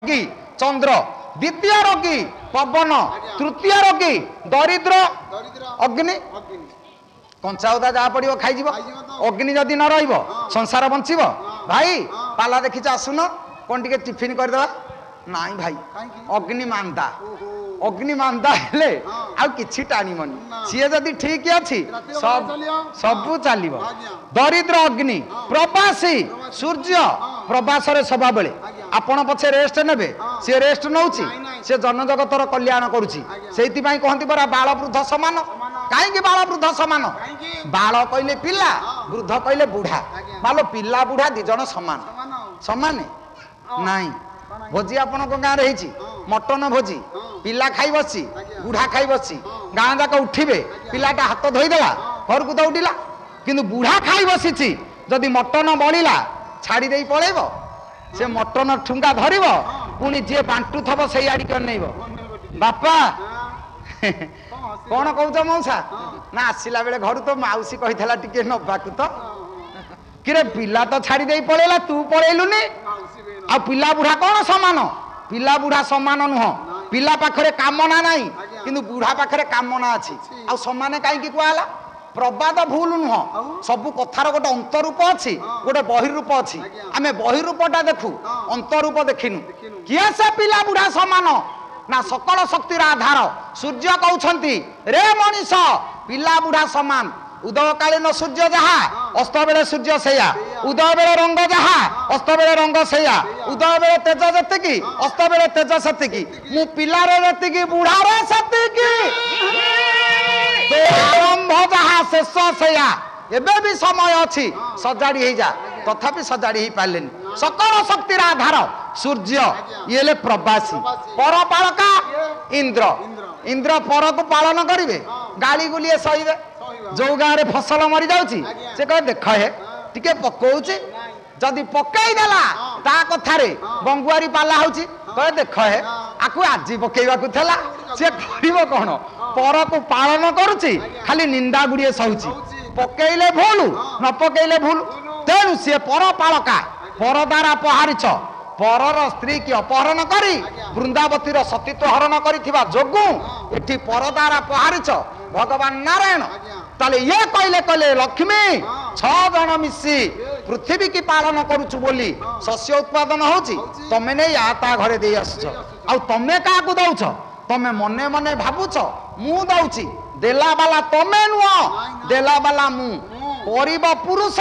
रोगी चंद्र, द्वितीय रोगी पवन, तृतीय रोगी दरिद्र अग्नि। कंचा उदा जहाँ पड़ो खाई अग्नि जदि न संसार बंचब भाई पाला देखी आसुन कौन टे टिफिन करदे नाई भाई अग्नि मांदा अग्नि मांदा हेले कि टाणीमनि सी जदि ठीक अच्छी सब चलो दरिद्र अग्नि प्रवासी सूर्य प्रवास सभा बेले आपण पछे रेस्ट नेबे सी रेस्ट नौची से जनजगतर कल्याण करुची से कहती परा बाल वृद्ध समान कहीं बाल वृद्ध समान बाल कहले पिला वृद्ध कहले बुढ़ा मालो पिला बुढ़ा दी जन समान समान नाई भोजी आपण गाँव रही मटन भोजी पिला खाई बसी बुढ़ा खाई बसी गाँ जाक उठे पिलाटा हाथ धोईदेला घर को दौड़ा किंतु बुढ़ा खाई बसी जदि मटन बड़ा छाड़ी दे पलैब से मटन ठुंगा धर पुणी जी बांटू थब से आड़िक अनैब बापा कौन कौच मौसा ना आसला बेले घर तो मौसी कही टे नबाकू तो कि पिला तो छाड़ी दे पलैला तू पलैलुनी आ पिला बुढ़ा कौन सामान पिला बुढ़ा सामान नुह पिला पाखरे कामना नहीं किंतु बुढ़ा पाखरे कामना अच्छी आ सामान कहीं कहला प्रबाद भूल नुह सबू कथार गोटे अंतरूप अच्छी गोटे बहिरूप अच्छी आम बहिरूपटा देखु अंतरूप देखिनु किए से पिला बुढ़ा सामान ना सकल शक्तिर आधार सूर्य कहते रे मनीष पिला बुढ़ा सामान उदयकालीन सूर्य जहा अस्त बेले सूर्य सैया उदय बेले रंग जहा अस्त बेले रंग सैया उदय बेले तेज जतिकी अस्त बेले तेज सेतिकी मु पिलारे जतिकी बुढ़ारे सेतिकी तो आरंभ जहा शेष सैया एबे भी समय अच्छी सजाड़ी हो जा तथापि सजाड़ी हो पारे सकल शक्तिर आधार सूर्य ये प्रवासी परपालका इंद्र इंद्र पर को पालन करेंगे गाली गुलिए सहीबे जो गाँव में फसल मरी जाऊँगी से कहे देख हे टिके पकाउची जदि पकईदेला ता कथारे बंगुआरी पाला होची कहे देख हे आकु आज पकेवाकू थेला से करिवो कोन पर को पालन करूची खाली निंदा गुड़िए सहुची पकईले भूल न पकईले भूल तेणु सी पर पालका पर द्वारा पहारिछ परर स्त्री की अपहरण करी वृंदावतीर सतीत्व हरण करिथिबा जोगु एठी पर द्वारा पहारिछ भगवान नारायण ताले ये कहले कहले लक्ष्मी 6 जन मिसी पृथ्वी की पालन करुचु बोली शस्य उत्पादन होची तमे नै आता घरे दे आसछ आ तमे का को दउछ तमे मने मने भाबुछ मु दउची देला वाला तमे नुओ देला वाला मु करिब पुरुष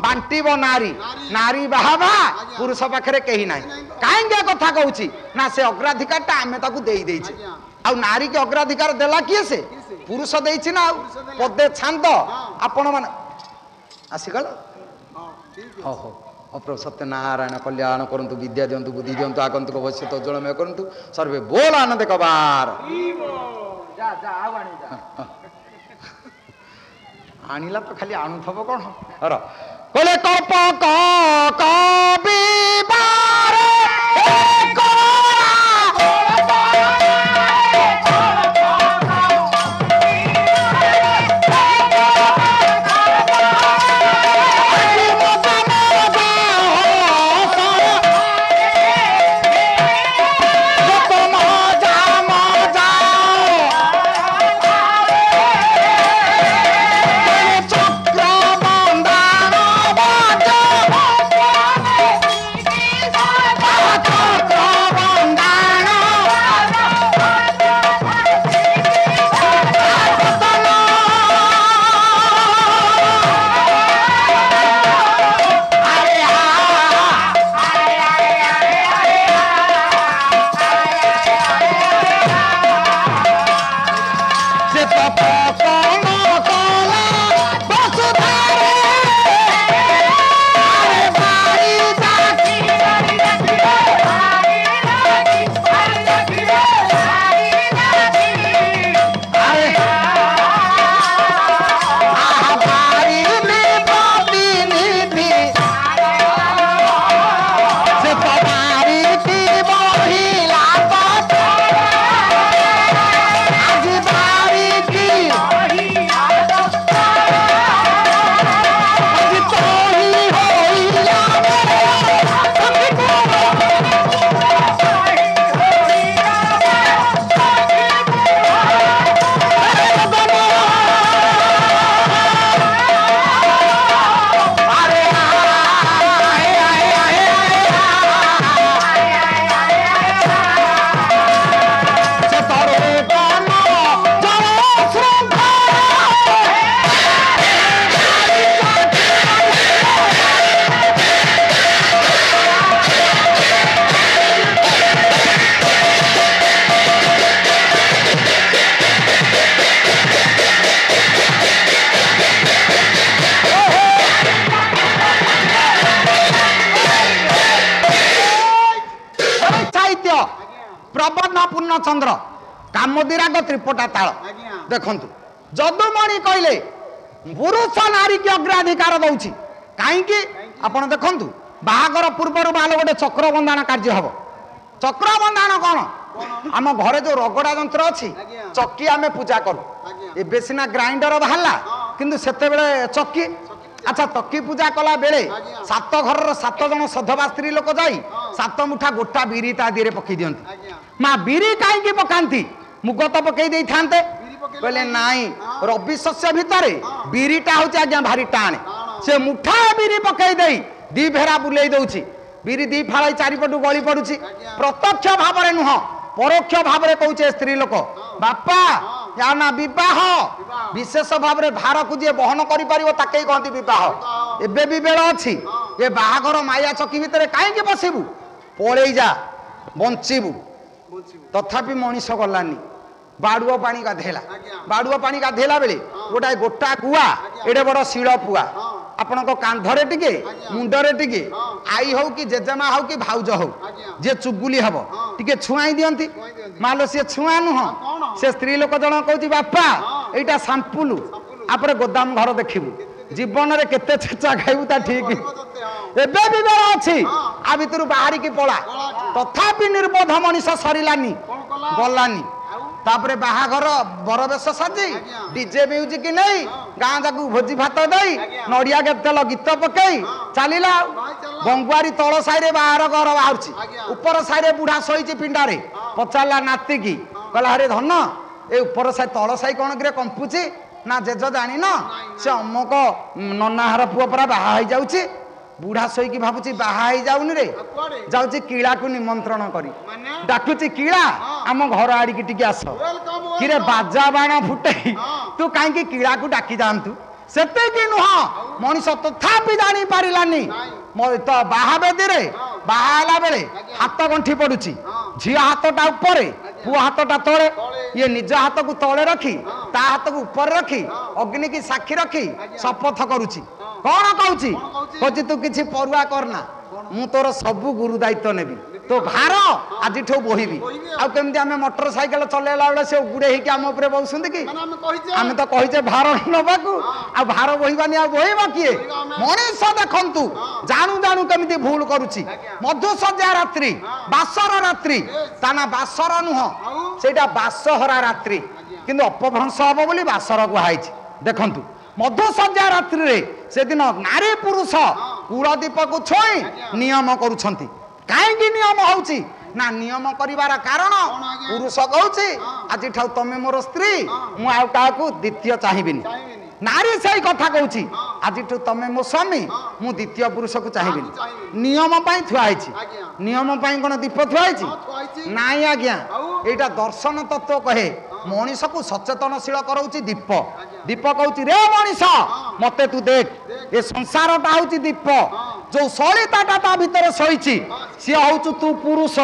बांटीब नारी नारी बाहाबा पुरुष पाखरे कही नाही काहेंगे कथा कहूची ना से अग्राधिकारटा आमे ताकू देई देइछे आ नारी के अग्राधिकार देला किए से पुरुष देइछि ना पदे छांद आपण माने आसीगल हो हो अप्रभु सत्यनारायण कल्याण करंतु विद्या दियंतु बुद्धि दियंतु आगंतुक भविष्यत उज्ज्वलमय करंतु सर्वे बोल आनंद कबार जा जा आवाणी जा आनिला तो खाली आणु थबो कोन हर कोले कप कबी बारे साहित्य प्रबंध पूर्णचंद्र कामोदीराग त्रिपटा ताल देखु जदुमणि कहले पुरुष नारी की अग्राधिकार दौची कहीं आपण देखु बाहागर पूर्वर बाल गोटे चक्र बंधान कार्य हम चक्र बंधान कौन आम घरे जो रगड़ा जंत्र अच्छी चक्की आम पूजा करूँ ए सीना ग्राइंडर बाहला किंतु सेते चक्की अच्छा चक्की पूजा कला बेले सात घर 7 जन सधवा स्त्री लोक जाई 7 मुठा गोटा बिरी ता दिए पकई दियंती माँ बिरी कहीं पकाती मुग तो पकई दे था कहले नाई रबी शस्य भितर बिरीटा हूँ आज्ञा भारी टाणे से मुठा बिरी पकई दे दी भेरा बुले दौची बिरी दी फाड़ चारिपटू गली पड़ुची प्रत्यक्ष भाव नुह परोक्ष भाव कहे स्त्री लोक बापा या ना विवाह विशेष भाव भार को जी बहन करें कहती विवाह एबे भी बेल अच्छी ये बाहागर माया चकी भितर कहीं बसबू पलि जा बंचबू तथापि मनीष गलानी बाड़ुआ पानी गाधेला बाड़ुआ पानी गाधेला बेले गोटाए गोटा कुआ एडे बड़ शिल पुआ आपण कांधरे टिके मुंडरे टिके आई हो कि जेजेमा हो कि भाउज हो जे चुगुली हब टिके छुआई दियंती मालो से छुआ नुह से स्त्री लोक जन कहती बापा एटा सांपुलु आपरे गोदाम घर देखिबू जीवन रे केते छेचा खाइबू ता ठीक एबे भी बेला अछि आ भितर बाहरी की पळा तथापि निर्बोध मनीष सरिलानी गलानी तापरे बाहाघर बरवेश साजी डीजे म्यूजिक नहीं गाँ जाक भोजी भात दे नड़िया तेल गीत पकई चलला गंगुआरी तल साइरे बाहर घर बाहर ऊपर साइरे बुढ़ा शोची पिंडारे पचारा नाती की कहला हरे धन ए ऊपर साइ तल साइ कौन कि कंपुची ना जेज जान से अमुक ननाहार पुओ परा बाहा जाऊँगी बुढ़ा शोकी भावुची बाहा जाऊनी रे जाऊँगी किला को निमंत्रण करी डाकुची किला आम घर आड़िकी टिके आस कि बाजा बाण फुटे तू कहीं किला को डाकी जातु से नुह मनीष तथापि जानी पारानी तो बाहा बेदी बाहा बेले हाथ गंठी पड़ुची झील हाथटा ऊपर पुआ हाथटा तले ये निज हाथ को तले रखी ता हाथ को ऊपर रखी अग्नि की साक्षी रखी शपथ करुची कौन कहूँ तू किसी परुआ करना मु तोर सबू गुरु दायित्व नेबी तो भार आज बोहबी आमती आम मोटरसाइकेल चलैला बेले से गुड़े होम उपर बसुंत कि आम तो कहीचे भार नवाकू आ भार बोहबानी आ बोहब किए मनीष देखु जानू जानू केमी भूल करुच्ची मधुसज्जा रात्रि बासर रात्रि ता ना बासर नुह से बासहरा रात्रि किंतु अपभ्रंश हम बोली बासर कहुई देखु मधुसज्जा रात्रि रे से दिन नारी पुरुष कूलदीप को छोई नियम करुछंती कहीं नियम होउची ना नियम करिवार कारण पुरुष कहूँ आज तमें मोर स्त्री मु आउ काहाकू द्वितीय चाहिबिनी नारी से कथा कहूँ आज तमें मो स्वामी मु द्वितीय पुरुष को चाहिबिनी नियम पाई थुआई नियम पाई कौन दीप थुआई नाई आज्ञा एटा दर्शन तत्व कहे मनीष को सचेतनशील कराऊँ दीप दीप कहूँ रे मनीष मते तू देख ये संसारटा हूँ दीप जो सलिताटा ता भितर शोची सी हूँ तू पुरुष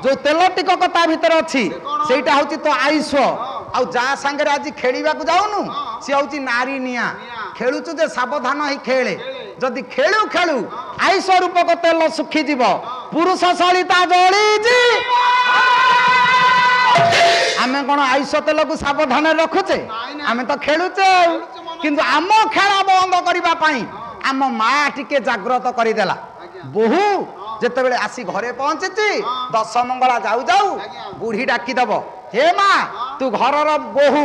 जो तेल टिकक ता भितर अच्छी सेटा हूँ तो आयुष आ जा सांगे आज खेलिबा को जाऊनु सी हूँ नारी निया खेलुचु जे सावधान ही खेले जदि खेलु खेलु आयुष रूपक तेल सुखी जीव पुरुष सलिता जली आमे कौन आयुष तेल को सावधान रखुचे आमे तो खेलुचे किंतु आम खेल बंद करने आम माँ टिके जाग्रत करदेला बहु जिते बड़े आसी घरे पहुंची दश मंगला जाऊ जाऊ बुढ़ी डाकीदब हे माँ तू घर बोहू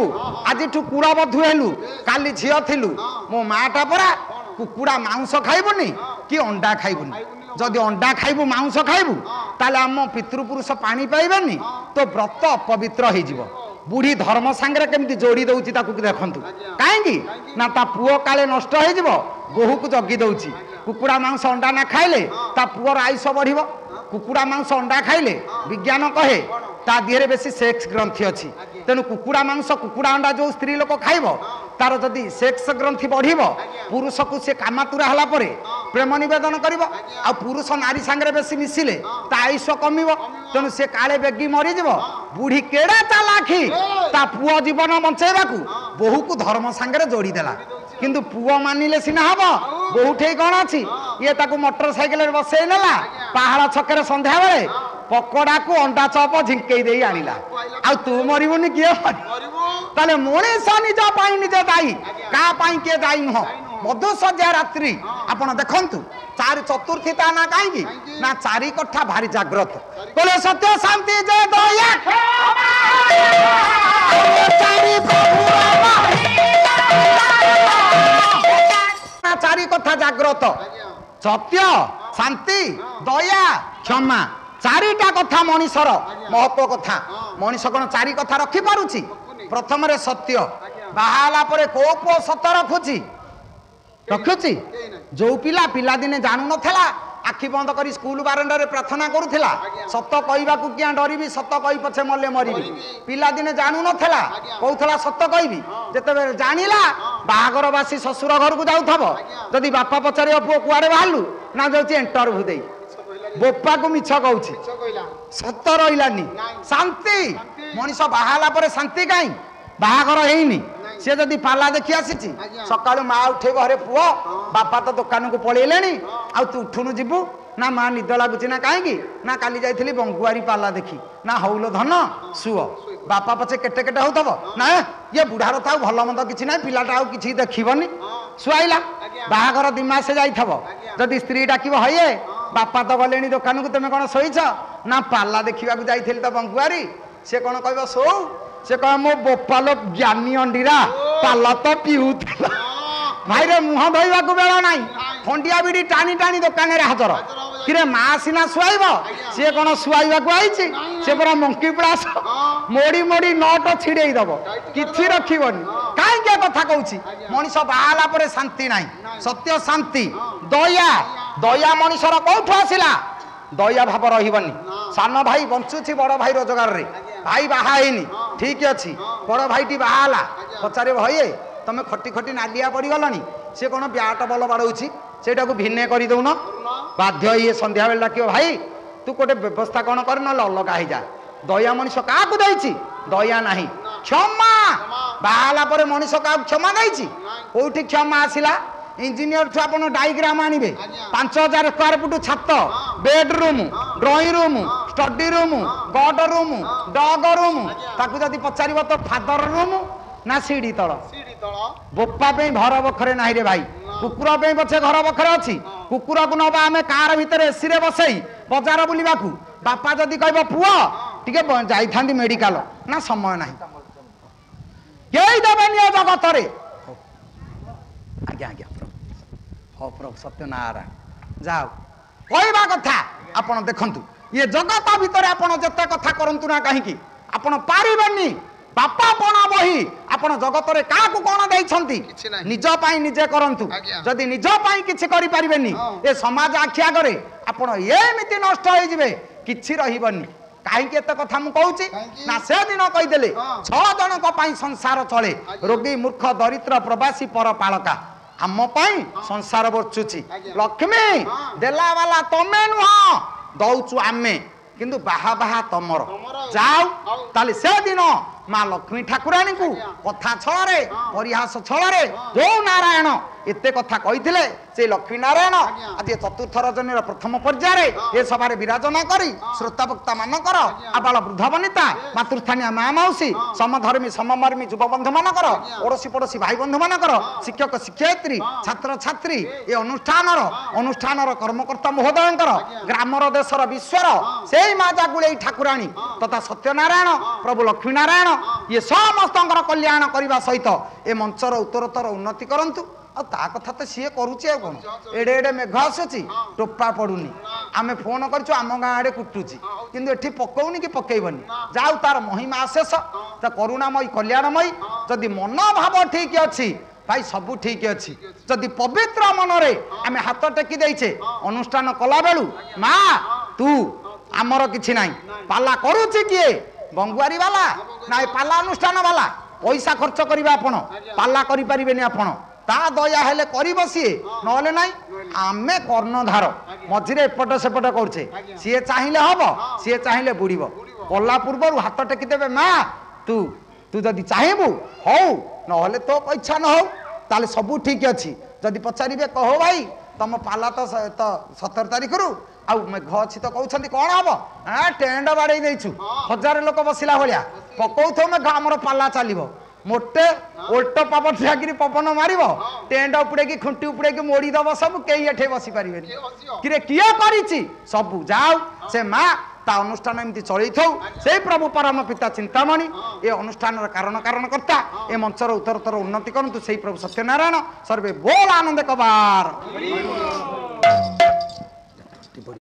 आज कुलबधु हेलु काली झील थिलु मो माटा परा कुकुड़ा मांस खाइबुनी कि अंडा खाइबुनी जदि अंडा खाइबु मांस खाइबु ताले आम पितृपुरुष पानी पाइबेनी तो व्रत अपवित्र हो बुढ़ी धर्म सांगे केमती जोड़ी दौची देखु कहीं ना ता पुओ काले नष्ट हो बोहू को जगी दौची कुकुड़ा मांस अंडा ना खाइले ता पुअर आयुष बढ़िबो कुकुड़ा मांस अंडा खाइले विज्ञान कहे ता देहरे बेसी सेक्स ग्रंथि अच्छी तेणु कुकुड़ा मांस कुकुड़ा अंडा जो स्त्री लोक खाइब तार जदि सेक्स ग्रंथि बढ़िबो पुरुष को से कामातुरा हला परे प्रेम निवेदन करिबो आ पुरुष नारी सांगे बेसी मिसिले ता आयुष कमिबो तेणु से काले बेगी मरी जीवो बुढ़ी केड़ा चालाखी ता पुओ जीवन बंचेबाकू बोहू को धर्म सांगे जोड़ी देला किंतु पुओ मानिले सिना हबो बहुठे कौन अच्छी ये ताकू मोटरसाइकेल बसई नेला पहाड़ छकरे संध्या बेले पकोड़ा को अंडा चप झिंकई दे आनिला आ तू मरिबुनी किए ताले मनीष निज पाई निजे दायी का पाई के दायी नुह मधु सज्जा रात्रि आपण देखंतु चार चतुर्थी ता ना काई ना चारि कट्ठा भारी जाग्रत बोले सत्य शांति जय दया चारि ना चारि कट्ठा जाग्रत सत्य शांति दया क्षमा चारिटा कथा मनीषर महत्व कथा मनीष कौन चारि कथा रखी पारुची प्रथम रे सत्य बाहाला परे को पुओ सत्य रखुची रखुची जो पिला पिला दिने जानू नथला आखि बंद करी स्कूल बारंडा रे प्रार्थना करूथिला सत कहबा को किया डरिबी सत कहि पछे मले मरिबी पिला दिने जानू नथला कहउथला सत कहबी जेते जानिला बाहागर बासी ससुर घर को जाउथबो जदी बापा पचारे पुओ कुआरे बाहलु ना जाउची इंटरव्यू देई बोपा को मिछ कहउची सत रहिलानी शांति मनीष बाहाला परे शांति काई बाहागर हेइनी से जदि पाला देखी आसी सकाळु माँ उठेब हरे पुओ बापा तो दुकान को पळेलेनी आ तू उठुनु जीवु ना माँ निद लगुची ना कहीं ना काली जाइथिली बंगुआरी पाला देखी ना हौलो धन सुओ बापा पछे केटे केटे होतब ना ये बुढ़ार था भल मंद किछि ना पिलाटा आउ किछि देखिबनी सुआइला बाहागर दिमासे जाइथब जदि स्त्री डाकिब हये बापा तो गलेनी दुकान को तुम कौन शोच ना पाला देखा जाइथिली तो बंगुआरी से कौन कह शो से कह मो बोपाल ज्ञानी अंडीरा पाला तो पीऊला भाई रे मुह धोवा बेल ना खंडिया बिड़ी टाणी टाणी दुकान हाजर कि माँ सीना शुआब सी कौन शुआइबा आई सी पूरा मंकी प्लास मोड़ी मोड़ी नट छिड़ेदब कि रखिबनी कहीं कथा कहूँ मनीष बाहाला पर शांति ना सत्य शांति दया दया मनीषर कौठ आसला दया भाव रही सान भाई बंचुची बड़ भाई रोजगार रे भाई बाहानी ठीक अच्छी बड़ भाईटी बाहाला पचारे भये तुम खटी खटी नालिया पड़गलनी सी कौन ब्याट बल बाड़ौची से भिन्ने कर दौन बाध्य ये संध्या बेल डाक भाई तू गोटे व्यवस्था कौन कर ना अलगा हो जा दया मनीष क्या दया ना क्षमा बाहाला पर मनीष क्या क्षमा नहीं कौटी क्षमा आसला इंजीनियर छुआ अपन डायग्राम आनिबे 5000 स्क्वायर फुट छत bedroom drawing room study room गड रूम डग रूम ताकू जदि पचारिबो तो फादर रूम ना सीढ़ी तल बोपा पे घर बखरे ना रे भाई कुकुर पे पछे घर बखरे अच्छी कुकुर को नबा आमे कार भितर एसी रे बसई बाजार बुलिबा को बापा जदि कहबो पुओ टिके जाई थांदी मेडिकल ना समय नाही केई देबेनी जगत रे आज्ञा आज्ञा हो प्रभु सत्यनारायण जाओ कहवा कथा आपण देखंतु ये जगत भितर आपण जते कथा करंतु ना कहीं आपण पारिबेनी बापा पण बही आपण जगत रे का को कोन देइछंती निज पाई निजे करंतु जदि निज पाई किछि करि परिबेनी ए समाज आखिया करे आपण एमिति नष्ट होई जिवे किछि रहिबनी कहीं एत कथा मु कहूची ना से दिन कहीदेले 6 जन को पाई संसार चले रोगी मूर्ख दरिद्र प्रवासी पर पालका आम पाई संसार बचुची लक्ष्मी देला वाला तमे नुह दौचु आमे किंतु बाहा बाहा तमर जाओ ताले से दिन माँ लक्ष्मी ठाकुराणी को कथा छଳରେ परिहास छଳରେ जो नारायण एते कथा कहिथिले से लक्ष्मी नारायण आज चतुर्थ रजनी प्रथम पर्याय ए सभा विराजना करी श्रोता वक्ता मानकर आबाल वृद्ध वनिता मातृस्थानीय माँ मौसी समधर्मी सममर्मी युव बंधु मानकर ओडसी पड़ोसी भाई बंधु मानकर शिक्षक शिक्षयित्री छात्र छात्री ए अनुष्ठान कर्मकर्ता महोदयंकर ग्रामर देशर विश्वर से माँ जागुले ठाकुराणी तथा सत्यनारायण प्रभु लक्ष्मी नारायण ये समस्त कल्याण करने सहित ए मंचर उत्तरोत्तर उन्नति करंतु ता कथा तो सी करुचे कौन एडे एडे मेघ आसूची टोपा पड़ुनी आमे फोन कर आम गाँ आड़े कुटुची किंतु एठी पकौनी कि पकईबनी जाऊ तार महिमा अशेष तो करुणामयी कल्याणमयी जदि मन भाव ठीक अच्छी भाई सबू ठीक अच्छी जदि पवित्र मनरे आमे हाथ टेकी देइछे अनुष्ठान कला बेलू माँ तू आमर किछि नाही पाला करूची किए बंगुआरी वाला ना पाला अनुष्ठान वाला पैसा खर्च करिबा आपण पाला करि परिबेनी आपण ता दया हेले करी बसिए नहले नाही आमे कर्णधार मझिरे एपट सेपट करछे सीए चाहिले हबो सीए चाहिले बुड़ीबो कला पूर्व हाथ टेकी देबे माँ तू तू जदि चाहेबू हौ नहले तो इच्छा न हो ताले सबू ठीक अछि जदि पचारिबे कहो भाई तम पाला तो 17 तारिख रु आउ मेघ अच्छी तो कहते कौन हम टेंट बाड़े देचु 1000 लोक बसला भाया पकौ मेघ आमर पाला चलो मोटे ओल्ट पवन ठाकि पवन मार टेंट उपड़े की खुंटी उपड़े की मोड़ीदब सब कई एठे बसी पारे किए किए कर सबू जाऊ से माँ ता अनुष्ठान एमती चल से प्रभु परम पिता चिंतामणि ए अनुष्ठान कारण कारण कर्ता ए मंचर उत्तरोत्तर उन्नति करतु से प्रभु सत्यनारायण सर्वे बोल आनंद कबार।